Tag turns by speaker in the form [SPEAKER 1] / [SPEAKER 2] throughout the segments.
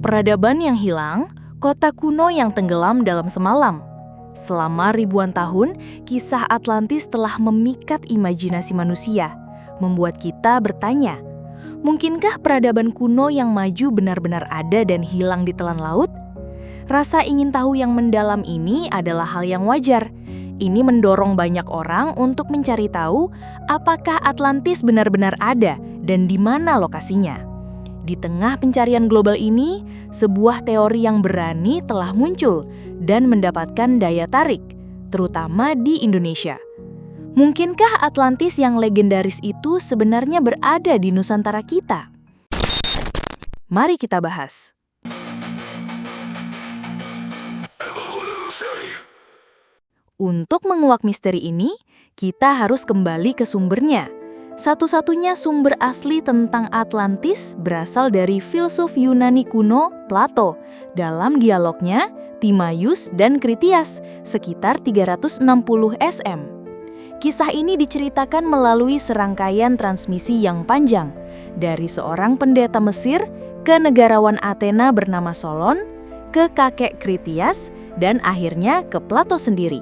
[SPEAKER 1] Peradaban yang hilang, kota kuno yang tenggelam dalam semalam. Selama ribuan tahun, kisah Atlantis telah memikat imajinasi manusia, membuat kita bertanya, mungkinkah peradaban kuno yang maju benar-benar ada dan hilang di telan laut? Rasa ingin tahu yang mendalam ini adalah hal yang wajar. Ini mendorong banyak orang untuk mencari tahu apakah Atlantis benar-benar ada dan di mana lokasinya. Di tengah pencarian global ini, sebuah teori yang berani telah muncul dan mendapatkan daya tarik, terutama di Indonesia. Mungkinkah Atlantis yang legendaris itu sebenarnya berada di Nusantara kita? Mari kita bahas. Untuk menguak misteri ini, kita harus kembali ke sumbernya. Satu-satunya sumber asli tentang Atlantis berasal dari filsuf Yunani kuno, Plato, dalam dialognya Timaeus dan Critias, sekitar 360 SM. Kisah ini diceritakan melalui serangkaian transmisi yang panjang, dari seorang pendeta Mesir ke negarawan Athena bernama Solon, ke kakek Critias, dan akhirnya ke Plato sendiri.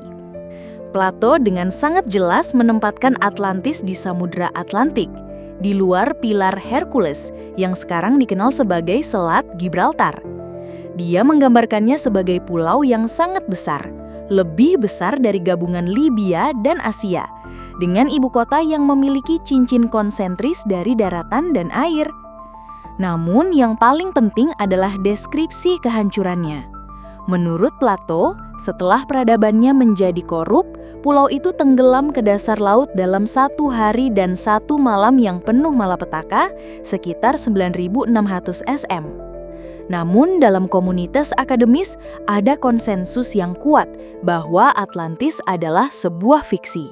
[SPEAKER 1] Plato dengan sangat jelas menempatkan Atlantis di Samudra Atlantik, di luar pilar Hercules yang sekarang dikenal sebagai Selat Gibraltar. Dia menggambarkannya sebagai pulau yang sangat besar, lebih besar dari gabungan Libya dan Asia, dengan ibu kota yang memiliki cincin konsentris dari daratan dan air. Namun yang paling penting adalah deskripsi kehancurannya. Menurut Plato, setelah peradabannya menjadi korup, pulau itu tenggelam ke dasar laut dalam 1 hari dan 1 malam yang penuh malapetaka, sekitar 9.600 SM. Namun dalam komunitas akademis ada konsensus yang kuat bahwa Atlantis adalah sebuah fiksi.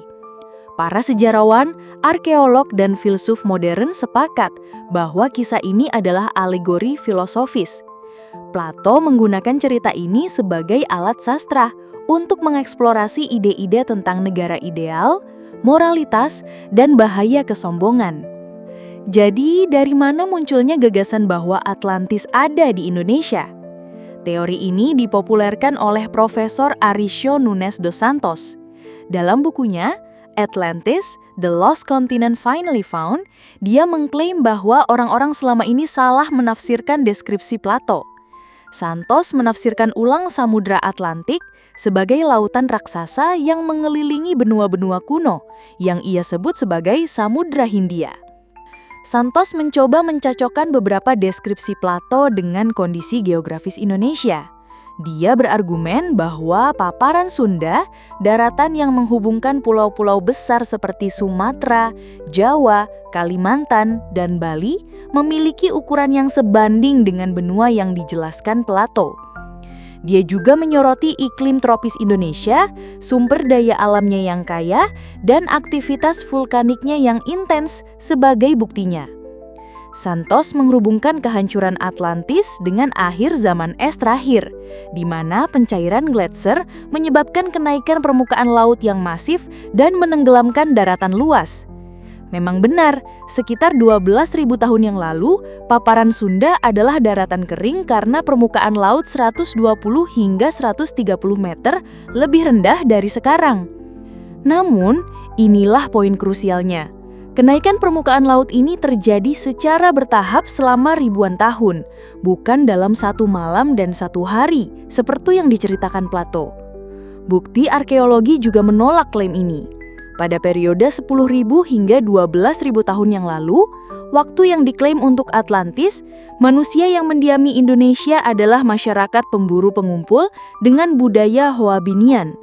[SPEAKER 1] Para sejarawan, arkeolog, dan filsuf modern sepakat bahwa kisah ini adalah alegori filosofis. Plato menggunakan cerita ini sebagai alat sastra untuk mengeksplorasi ide-ide tentang negara ideal, moralitas, dan bahaya kesombongan. Jadi, dari mana munculnya gagasan bahwa Atlantis ada di Indonesia? Teori ini dipopulerkan oleh Profesor Aricio Nunes dos Santos. Dalam bukunya, Atlantis, The Lost Continent Finally Found, dia mengklaim bahwa orang-orang selama ini salah menafsirkan deskripsi Plato. Santos menafsirkan ulang Samudra Atlantik sebagai lautan raksasa yang mengelilingi benua-benua kuno yang ia sebut sebagai Samudra Hindia. Santos mencoba mencocokkan beberapa deskripsi Plato dengan kondisi geografis Indonesia. Dia berargumen bahwa paparan Sunda, daratan yang menghubungkan pulau-pulau besar seperti Sumatera, Jawa, Kalimantan, dan Bali, memiliki ukuran yang sebanding dengan benua yang dijelaskan Plato. Dia juga menyoroti iklim tropis Indonesia, sumber daya alamnya yang kaya, dan aktivitas vulkaniknya yang intens sebagai buktinya. Santos menghubungkan kehancuran Atlantis dengan akhir zaman es terakhir, di mana pencairan gletser menyebabkan kenaikan permukaan laut yang masif dan menenggelamkan daratan luas. Memang benar, sekitar 12.000 tahun yang lalu, paparan Sunda adalah daratan kering karena permukaan laut 120 hingga 130 meter lebih rendah dari sekarang. Namun, inilah poin krusialnya. Kenaikan permukaan laut ini terjadi secara bertahap selama ribuan tahun, bukan dalam 1 malam dan 1 hari, seperti yang diceritakan Plato. Bukti arkeologi juga menolak klaim ini. Pada periode 10.000 hingga 12.000 tahun yang lalu, waktu yang diklaim untuk Atlantis, manusia yang mendiami Indonesia adalah masyarakat pemburu pengumpul dengan budaya Hoabinian.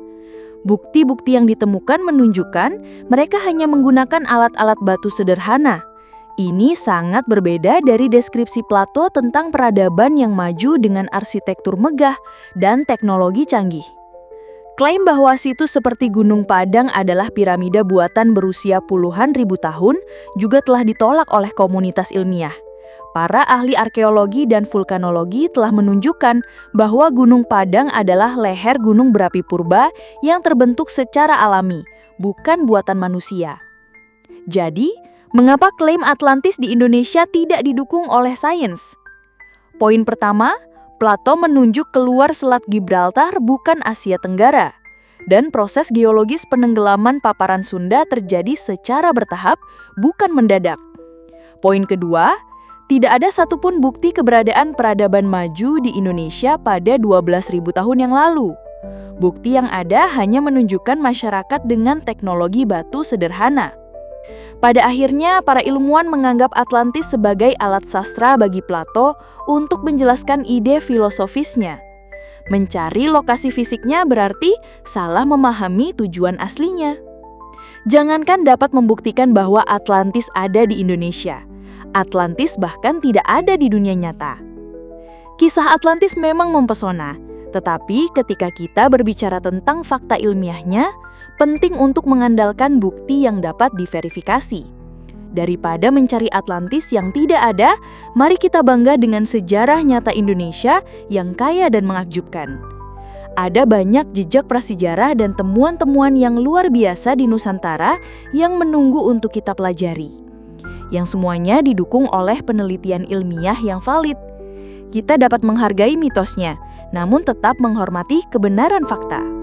[SPEAKER 1] Bukti-bukti yang ditemukan menunjukkan mereka hanya menggunakan alat-alat batu sederhana. Ini sangat berbeda dari deskripsi Plato tentang peradaban yang maju dengan arsitektur megah dan teknologi canggih. Klaim bahwa situs seperti Gunung Padang adalah piramida buatan berusia puluhan ribu tahun juga telah ditolak oleh komunitas ilmiah. Para ahli arkeologi dan vulkanologi telah menunjukkan bahwa Gunung Padang adalah leher gunung berapi purba yang terbentuk secara alami, bukan buatan manusia. Jadi, mengapa klaim Atlantis di Indonesia tidak didukung oleh sains? Poin pertama, Plato menunjuk keluar Selat Gibraltar bukan Asia Tenggara. Dan proses geologis penenggelaman paparan Sunda terjadi secara bertahap, bukan mendadak. Poin kedua, tidak ada satupun bukti keberadaan peradaban maju di Indonesia pada 12.000 tahun yang lalu. Bukti yang ada hanya menunjukkan masyarakat dengan teknologi batu sederhana. Pada akhirnya, para ilmuwan menganggap Atlantis sebagai alat sastra bagi Plato untuk menjelaskan ide filosofisnya. Mencari lokasi fisiknya berarti salah memahami tujuan aslinya. Jangankan dapat membuktikan bahwa Atlantis ada di Indonesia, Atlantis bahkan tidak ada di dunia nyata. Kisah Atlantis memang mempesona, tetapi ketika kita berbicara tentang fakta ilmiahnya, penting untuk mengandalkan bukti yang dapat diverifikasi. Daripada mencari Atlantis yang tidak ada, mari kita bangga dengan sejarah nyata Indonesia yang kaya dan menakjubkan. Ada banyak jejak prasejarah dan temuan-temuan yang luar biasa di Nusantara yang menunggu untuk kita pelajari. Yang semuanya didukung oleh penelitian ilmiah yang valid. Kita dapat menghargai mitosnya, namun tetap menghormati kebenaran fakta.